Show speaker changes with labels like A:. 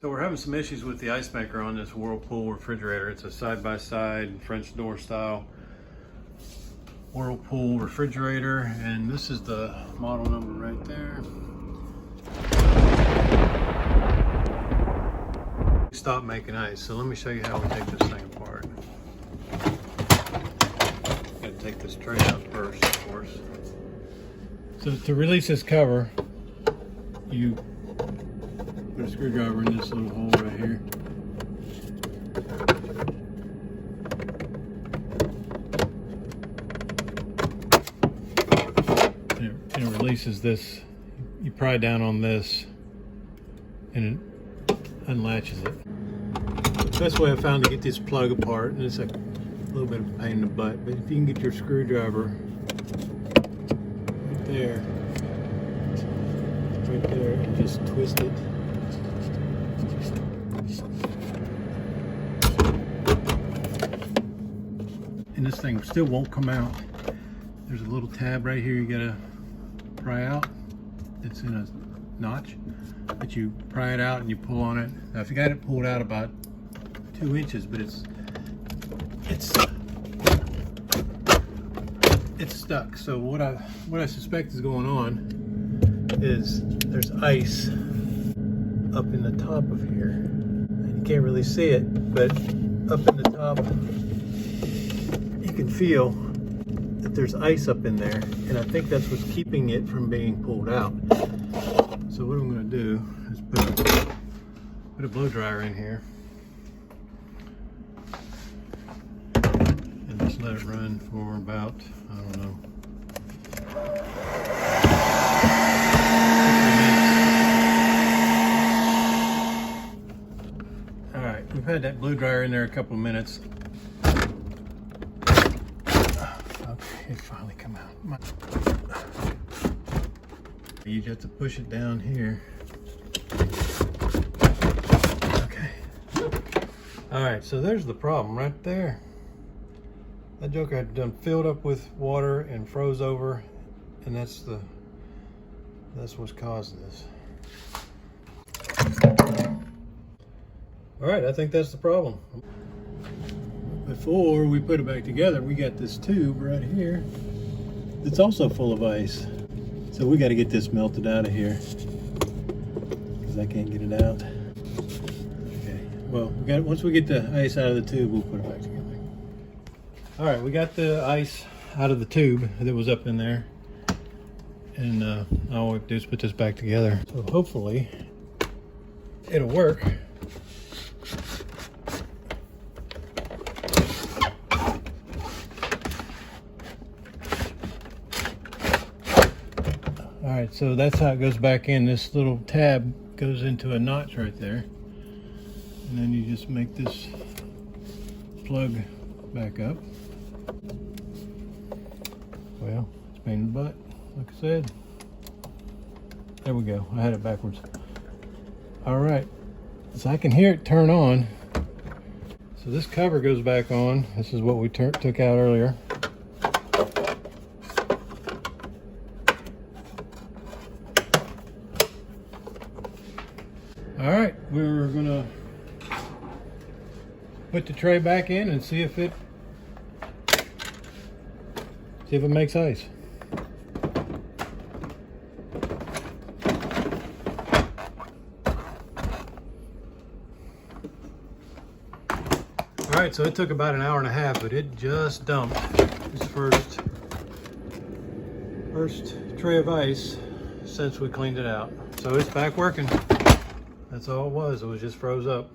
A: So we're having some issues with the ice maker on this Whirlpool refrigerator. It's a side-by-side French door style Whirlpool refrigerator, and this is the model number right there. Stop making ice. So let me show you how we take this thing apart. Gotta take this tray out first, of course. So to release this cover, you put a screwdriver in this little hole right here. And it releases this. You pry down on this and it unlatches it. The best way I found to get this plug apart, and it's a little bit of a pain in the butt, but if you can get your screwdriver right there, and just twist it. And this thing still won't come out. There's a little tab right here you gotta pry out. It's in a notch, but you pry it out and you pull on it. Now if you got it pulled out about 2 inches, but it's stuck. So what I suspect is going on is there's ice up in the top of here. And you can't really see it, but up in the top you can feel that there's ice up in there, and I think that's what's keeping it from being pulled out. So what I'm going to do is put a blow dryer in here and just let it run for about, I don't know, 60 minutes. All right, we've had that blow dryer in there a couple of minutes. It finally come out. You just have to push it down here. Okay. All right, so there's the problem right there. That joker had done filled up with water and froze over, and that's what's caused this. All right, I think that's the problem. Before we put it back together, we got this tube right here that's also full of ice. So we got to get this melted out of here because I can't get it out. Okay, well, once we get the ice out of the tube, we'll put it back together. All right, we got the ice out of the tube that was up in there, and all we have to do is put this back together. So hopefully it'll work. All right, so that's how it goes back in. This little tab goes into a notch right there. And then you just make this plug back up. Well, it's a pain in the butt, like I said. There we go, I had it backwards. All right, so I can hear it turn on. So this cover goes back on. This is what we took out earlier. All right, we're gonna put the tray back in and see if it makes ice. All right, so it took about an hour and a half, but it just dumped its first tray of ice since we cleaned it out. So it's back working. That's all it was just froze up.